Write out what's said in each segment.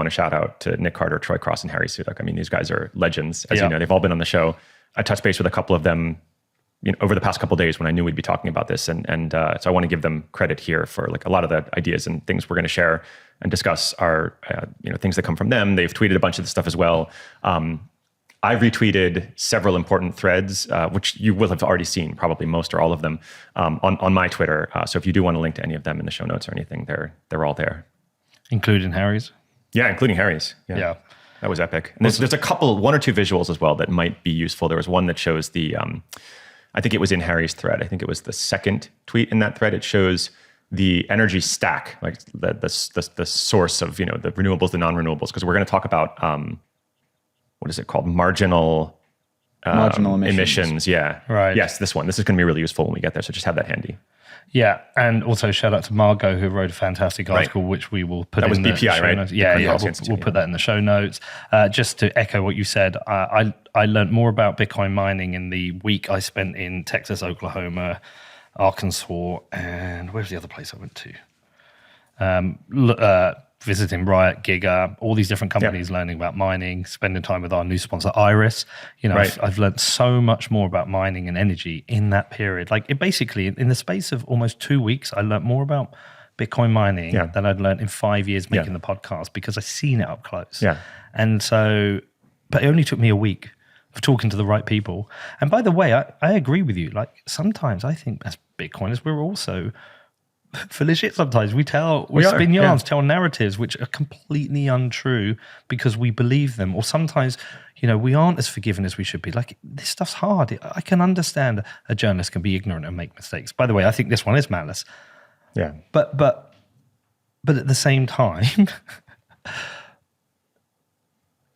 want to shout out to Nick Carter, Troy Cross, and Harry Sudok. I mean, these guys are legends. As you know, they've all been on the show. I touched base with a couple of them over the past couple of days when I knew we'd be talking about this. And so I want to give them credit here for like a lot of the ideas and things we're going to share and discuss are things that come from them. They've tweeted a bunch of the stuff as well. I've retweeted several important threads, which you will have already seen, probably most or all of them, on my Twitter. So if you do want to link to any of them in the show notes or anything, they're all there. Including Harry's? Yeah, including Harry's. Yeah. That was epic. And there's one or two visuals as well that might be useful. There was one that shows I think it was in Harry's thread. I think it was the second tweet in that thread. It shows the energy stack, like the source of, the renewables, the non-renewables, because we're going to talk about, what is it called? Marginal emissions. Yeah. Right. Yes, this one. This is going to be really useful when we get there. So just have that handy. Yeah, and also shout out to Margot, who wrote a fantastic article, which we will put in the BPI, show right? notes. Yeah, we'll put that in the show notes. Just to echo what you said, I learned more about Bitcoin mining in the week I spent in Texas, Oklahoma, Arkansas, and where's the other place I went to? Visiting Riot, Giga, all these different companies, learning about mining, spending time with our new sponsor, Iris. I've learned so much more about mining and energy in that period. Like it basically, in the space of almost 2 weeks, I learned more about Bitcoin mining than I'd learned in 5 years making the podcast because I've seen it up close. Yeah. And so, but it only took me a week of talking to the right people. And by the way, I agree with you. Like sometimes I think as Bitcoiners, we're also full of shit sometimes. We spin yarns, tell narratives which are completely untrue because we believe them. Or sometimes, we aren't as forgiving as we should be. Like, this stuff's hard. I can understand a journalist can be ignorant and make mistakes. By the way, I think this one is malice. Yeah. But at the same time,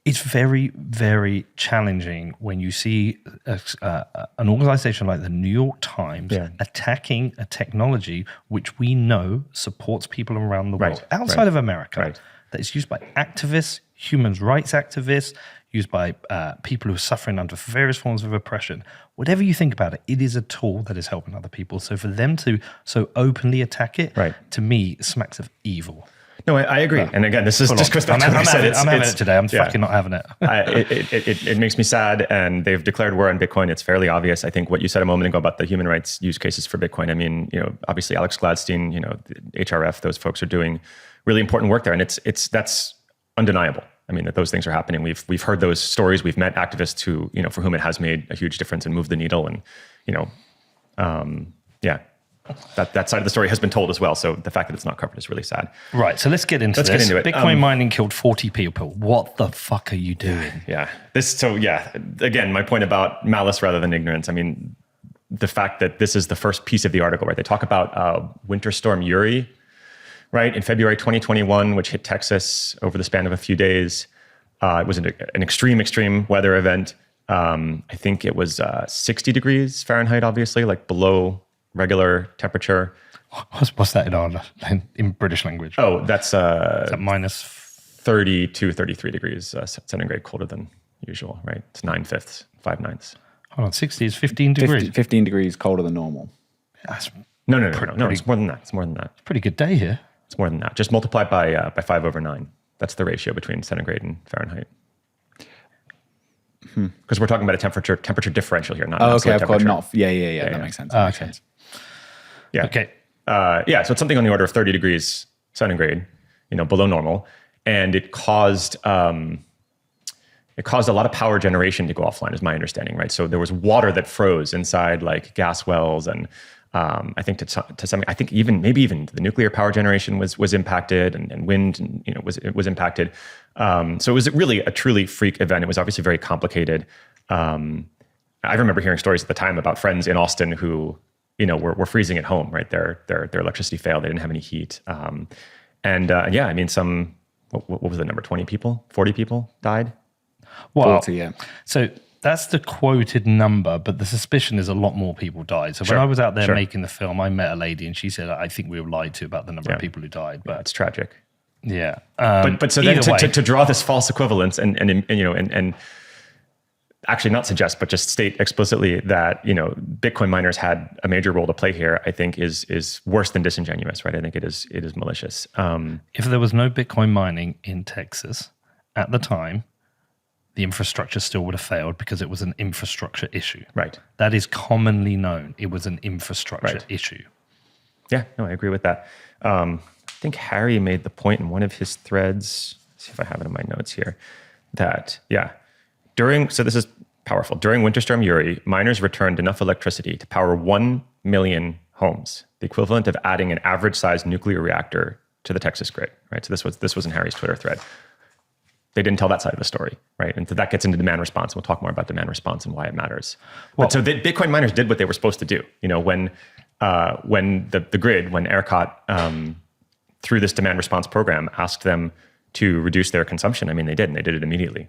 it's very, very challenging when you see an organization like the New York Times attacking a technology which we know supports people around the world, outside of America, that is used by activists, human rights activists, used by people who are suffering under various forms of oppression. Whatever you think about it, it is a tool that is helping other people. So for them to so openly attack it, to me, smacks of evil. No, I agree. And again, this is just goes back to what I said. I'm having it today. I'm fucking not having it. It makes me sad, and they've declared war on Bitcoin. It's fairly obvious. I think what you said a moment ago about the human rights use cases for Bitcoin. I mean, obviously Alex Gladstein, the HRF, those folks are doing really important work there, and that's undeniable. I mean, that those things are happening. We've heard those stories. We've met activists who, for whom it has made a huge difference and moved the needle, and That side of the story has been told as well. So the fact that it's not covered is really sad. Right. So let's get into this. Bitcoin mining killed 40 people. What the fuck are you doing? Yeah. Again, my point about malice rather than ignorance. I mean, the fact that this is the first piece of the article, right? They talk about Winter Storm Uri, right? In February 2021, which hit Texas over the span of a few days. It was an extreme weather event. I think it was 60 degrees Fahrenheit, obviously, like below regular temperature. What's that in British language? Oh, that's is that minus 32, 33 degrees centigrade colder than usual, right? It's 9/5, 5/9. Hold on, 60 is 15 degrees. 15 degrees colder than normal. No. It's more than that. It's more than that. Pretty good day here. It's more than that. Just multiply by 5/9. That's the ratio between centigrade and Fahrenheit. Because we're talking about a temperature differential here, not okay. I've got temperature. That makes sense. Makes sense. Yeah. Okay. So it's something on the order of 30 degrees centigrade, below normal, and it caused a lot of power generation to go offline, is my understanding, right? So there was water that froze inside like gas wells, and I think to some, I think maybe even the nuclear power generation was impacted, and wind, and was impacted. So it was really a truly freak event. It was obviously very complicated. I remember hearing stories at the time about friends in Austin who, were freezing at home, right? Their electricity failed. They didn't have any heat. I mean, what was the number? 20 people, 40 people died? Well, 40, yeah. So that's the quoted number, but the suspicion is a lot more people died. So when I was out there making the film, I met a lady and she said, I think we were lied to about the number of people who died. But it's tragic. Yeah. But so then to draw this false equivalence and actually not suggest, but just state explicitly that, Bitcoin miners had a major role to play here, I think is worse than disingenuous, right? I think it is malicious. If there was no Bitcoin mining in Texas at the time, the infrastructure still would have failed because it was an infrastructure issue. Right. That is commonly known. It was an infrastructure issue. Yeah, no, I agree with that. I think Harry made the point in one of his threads. Let's see if I have it in my notes here. That, so this is powerful. During Winter Storm Uri, miners returned enough electricity to power 1 million homes, the equivalent of adding an average-sized nuclear reactor to the Texas grid, right? So this was in Harry's Twitter thread. They didn't tell that side of the story, right? And so that gets into demand response. We'll talk more about demand response and why it matters. But so the Bitcoin miners did what they were supposed to do. When the grid, when ERCOT, through this demand response program, asked them to reduce their consumption, they did, and they did it immediately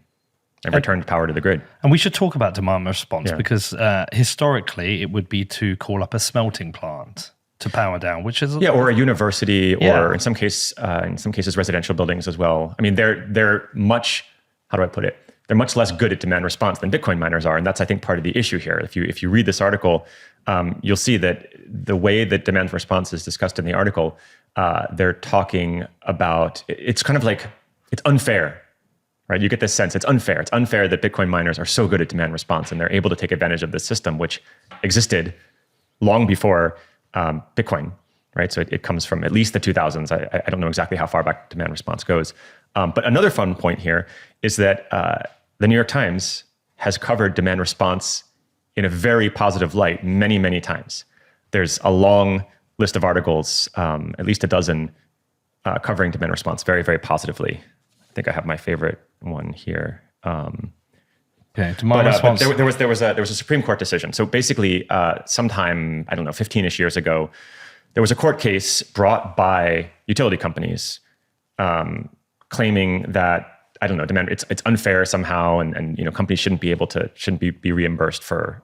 and returned power to the grid. And we should talk about demand response because historically it would be to call up a smelting plant to power down, which is or a university, or in some cases residential buildings as well. They're much, how do I put it? They're much less good at demand response than Bitcoin miners are, and that's, I think, part of the issue here. If you read this article, you'll see that the way that demand response is discussed in the article, they're talking about it's kind of like it's unfair, right? You get this sense it's unfair. It's unfair that Bitcoin miners are so good at demand response and they're able to take advantage of this system, which existed long before Bitcoin, right? So it comes from at least the 2000s. I don't know exactly how far back demand response goes. But another fun point here is that the New York Times has covered demand response in a very positive light many, many times. There's a long list of articles, at least a dozen, covering demand response very, very positively. I think I have my favorite one here. Okay, demand response. There was a Supreme Court decision. So basically, sometime, 15-ish years ago, there was a court case brought by utility companies claiming that, demand, it's unfair somehow, and companies shouldn't be reimbursed for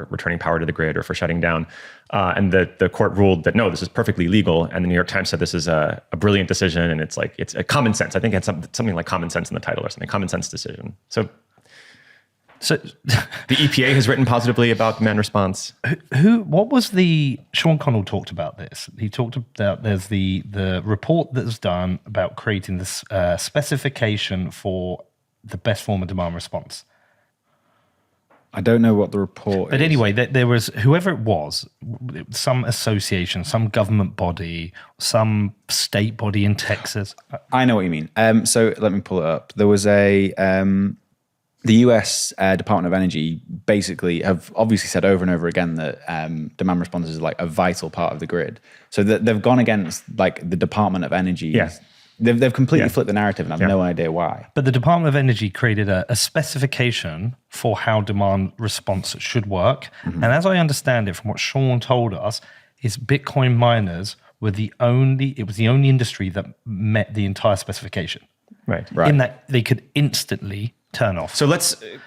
returning power to the grid or for shutting down. And the court ruled that no, this is perfectly legal. And the New York Times said this is a brilliant decision, and it's a common sense. I think it had something like common sense in the title or something. Common sense decision. So the EPA has written positively about demand response. What was Sean Connell talked about this. He talked about there's the report that was done about creating this specification for the best form of demand response. I don't know what the report But is. anyway, there was, whoever it was, some association, some government body, some state body in Texas. I know what you mean. So let me pull it up. There was the US Department of Energy basically have obviously said over and over again that demand response is like a vital part of the grid. So they've gone against like the Department of Energy. Yes. They've completely flipped the narrative, and I've no idea why. But the Department of Energy created a specification for how demand response should work. Mm-hmm. And as I understand it from what Sean told us, is Bitcoin miners were the only industry that met the entire specification. Right. In that they could instantly turn off. So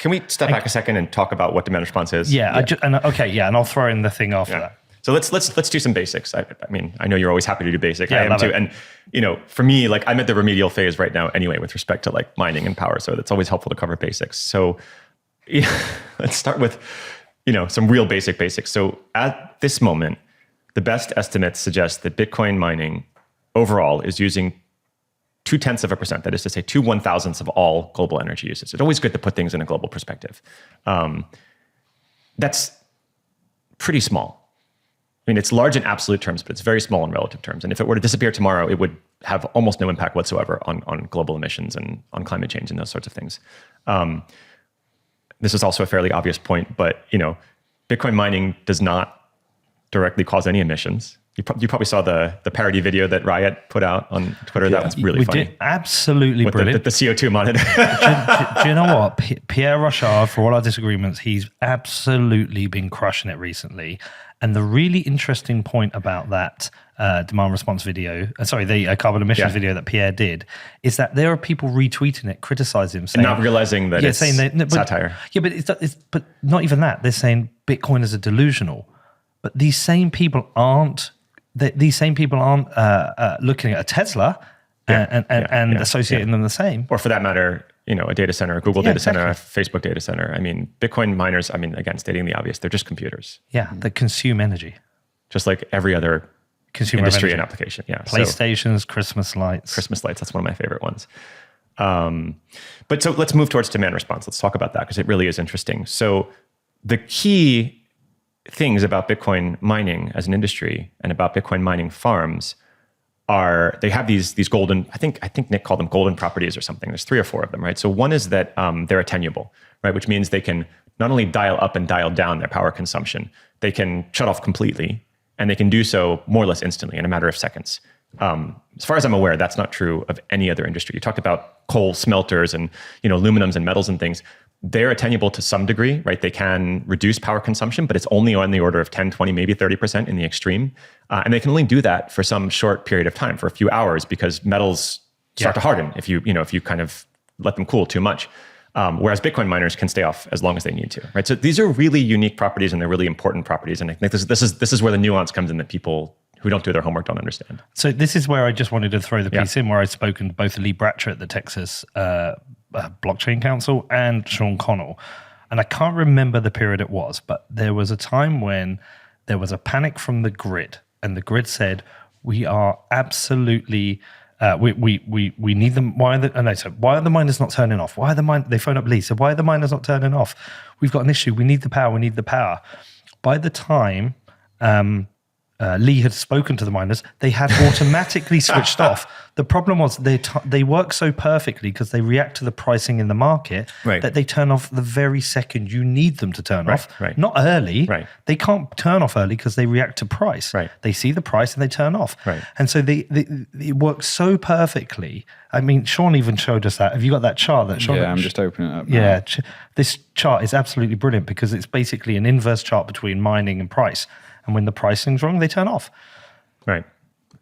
can we step back a second and talk about what demand response is? And I'll throw in the thing after that. So let's do some basics. I know you're always happy to do basic. Yeah, I am too. it. And for me, like I'm at the remedial phase right now anyway with respect to like mining and power. So it's always helpful to cover basics. So let's start with some real basics. So at this moment, the best estimates suggest that Bitcoin mining overall is using 0.2%, that is to say 2/1000ths of all global energy usage. It's always good to put things in a global perspective. That's pretty small. It's large in absolute terms, but it's very small in relative terms. And if it were to disappear tomorrow, it would have almost no impact whatsoever on global emissions and on climate change and those sorts of things. This is also a fairly obvious point, but Bitcoin mining does not directly cause any emissions. You probably saw the parody video that Riot put out on Twitter. Yeah. That was really funny. Did absolutely with brilliant. The CO2 monitor. do you know what? Pierre Rochard, for all our disagreements, he's absolutely been crushing it recently. And the really interesting point about that demand response video, the carbon emissions video that Pierre did, is that there are people retweeting it, criticizing him, saying, and not realizing that it's satire. Yeah, but not even that. They're saying Bitcoin is a delusional. But these same people aren't looking at a Tesla and associating them the same. Or for that matter, a data center, a Google data center, a exactly. Facebook data center. I mean, Bitcoin miners, I mean, again, stating the obvious, they're just computers, Yeah, that consume energy. just like every other Consumer industry energy. and application. Yeah. So PlayStations, Christmas lights. Christmas lights, that's one of my favorite ones. But so let's move towards demand response. Let's talk about that because it really is interesting. So the key things about Bitcoin mining as an industry and about Bitcoin mining farms are they have these golden, I think Nick called them golden properties or something. There's 3 or 4 of them, right? So one is that they're attenuable, right? Which means they can not only dial up and dial down their power consumption, they can shut off completely, and they can do so more or less instantly in a matter of seconds. As far as I'm aware, that's not true of any other industry. You talked about coal smelters and aluminums and metals and things. They're attenuable to some degree, right? They can reduce power consumption, but it's only on the order of 10, 20, maybe 30% in the extreme. And they can only do that for some short period of time, for a few hours, because metals start to harden if you kind of let them cool too much. Whereas Bitcoin miners can stay off as long as they need to, right? So these are really unique properties and they're really important properties. And I think this is where the nuance comes in that people who don't do their homework don't understand. So this is where I just wanted to throw the piece in, where I've spoken to both Lee Bratcher at the Texas Blockchain Council and Sean Connell. And I can't remember the period it was, but there was a time when there was a panic from the grid, and the grid said, we are absolutely... we need them. Why are the miners not turning off? Why are they phone up Lee? So why are the miners not turning off? We've got an issue. We need the power. We need the power. By the time Lee had spoken to the miners, they had automatically switched off. The problem was they work so perfectly because they react to the pricing in the market that they turn off the very second you need them to turn off. Right. Not early. Right. They can't turn off early because they react to price. Right. They see the price and they turn off. Right. And so it works so perfectly. I mean, Sean even showed us that. Have you got that chart? I'm just opening it up now. Yeah, this chart is absolutely brilliant because it's basically an inverse chart between mining and price. And when the pricing's wrong, they turn off. Right.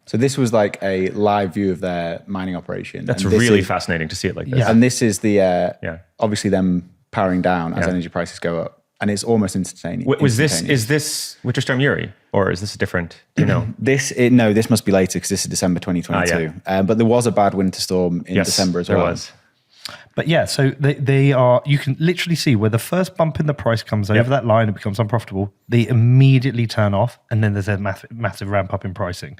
So this was like a live view of their mining operation. That's really fascinating to see it like this. Yeah. And this is the obviously them powering down as energy prices go up, and it's almost instantaneous. Is this Winter Storm Uri, or is this a different? Do you know? This must be later because this is December 2022. But there was a bad winter storm in December as well. There was. But yeah, so they are, you can literally see where the first bump in the price comes over that line, it becomes unprofitable. They immediately turn off, and then there's a massive ramp up in pricing.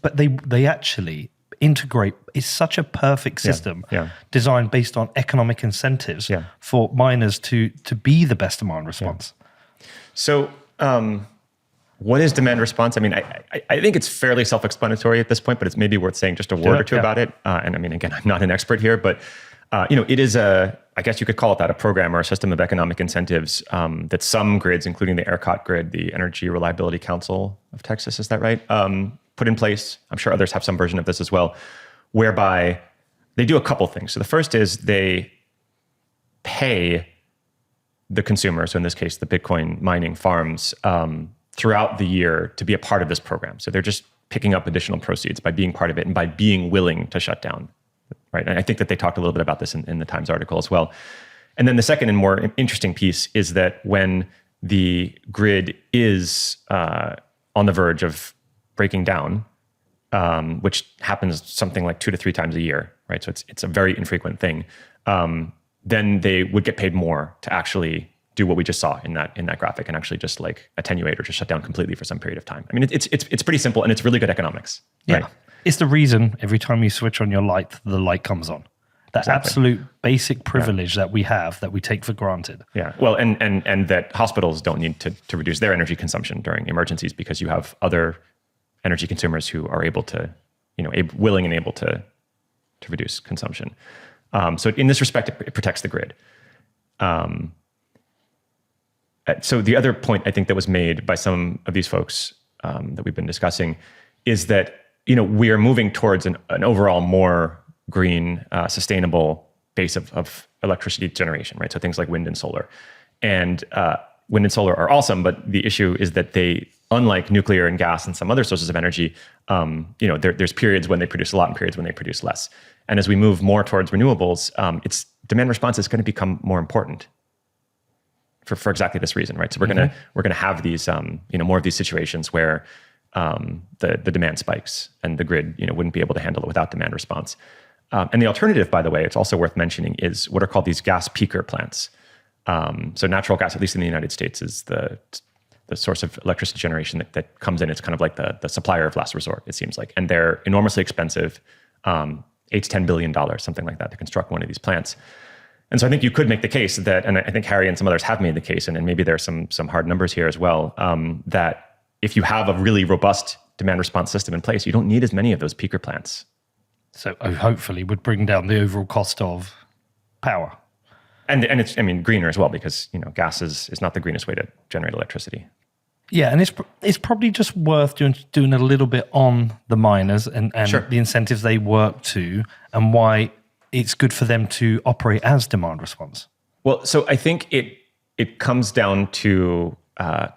But they actually integrate. It's such a perfect system designed based on economic incentives for miners to be the best demand response. Yeah. So what is demand response? I mean, I think it's fairly self-explanatory at this point, but it's maybe worth saying just a word or two about it. And I mean, again, I'm not an expert here, but it is I guess you could call it that, a program or a system of economic incentives that some grids, including the ERCOT grid, the Energy Reliability Council of Texas, is that right? Put in place. I'm sure others have some version of this as well, whereby they do a couple things. So the first is they pay the consumer, so in this case, the Bitcoin mining farms, throughout the year to be a part of this program. So they're just picking up additional proceeds by being part of it and by being willing to shut down. Right. And I think that they talked a little bit about this in the Times article as well. And then the second and more interesting piece is that when the grid is on the verge of breaking down, which happens something like 2 to 3 times a year, right? So it's a very infrequent thing. Then they would get paid more to actually do what we just saw in that graphic and actually just like attenuate or just shut down completely for some period of time. I mean, it's pretty simple and it's really good economics. Yeah. Right? It's the reason every time you switch on your light, the light comes on. That absolute basic privilege that we have that we take for granted. Yeah. Well, and that hospitals don't need to reduce their energy consumption during emergencies because you have other energy consumers who are able to, willing and able to reduce consumption. So in this respect, it protects the grid. So the other point I think that was made by some of these folks that we've been discussing is that we are moving towards an overall more green, sustainable base of electricity generation, right? So things like wind and solar. And wind and solar are awesome, but the issue is that they, unlike nuclear and gas and some other sources of energy, there's periods when they produce a lot and periods when they produce less. And as we move more towards renewables, its demand response is going to become more important for exactly this reason, right? So we're gonna have these more of these situations where the demand spikes and the grid wouldn't be able to handle it without demand response. And the alternative, by the way, it's also worth mentioning, is what are called these gas peaker plants. So natural gas, at least in the United States, is the source of electricity generation that comes in. It's kind of like the supplier of last resort, it seems like. And they're enormously expensive, $8 to $10 billion, something like that, to construct one of these plants. And so I think you could make the case that, and I think Harry and some others have made the case, and maybe there's some hard numbers here as well, that if you have a really robust demand response system in place, you don't need as many of those peaker plants. So hopefully would bring down the overall cost of power. And it's, greener as well, because, gas is not the greenest way to generate electricity. Yeah, and it's probably just worth doing a little bit on the miners and Sure. the incentives they work to, and why it's good for them to operate as demand response. Well, so I think it comes down to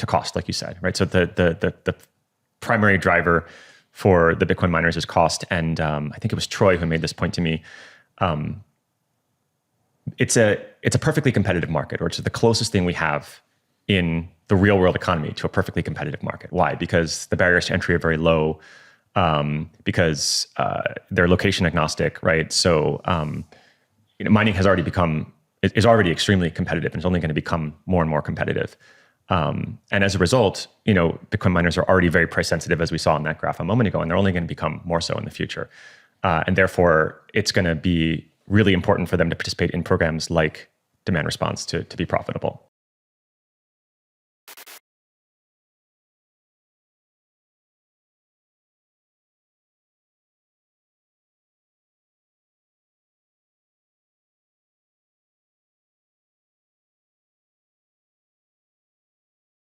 cost, like you said, right? So the primary driver for the Bitcoin miners is cost, and I think it was Troy who made this point to me. It's a perfectly competitive market, or it's the closest thing we have in the real world economy to a perfectly competitive market. Why? Because the barriers to entry are very low, because they're location agnostic, right? So mining is already extremely competitive, and it's only going to become more and more competitive. And as a result, Bitcoin miners are already very price sensitive, as we saw in that graph a moment ago, and they're only going to become more so in the future. And therefore, it's going to be really important for them to participate in programs like demand response to be profitable.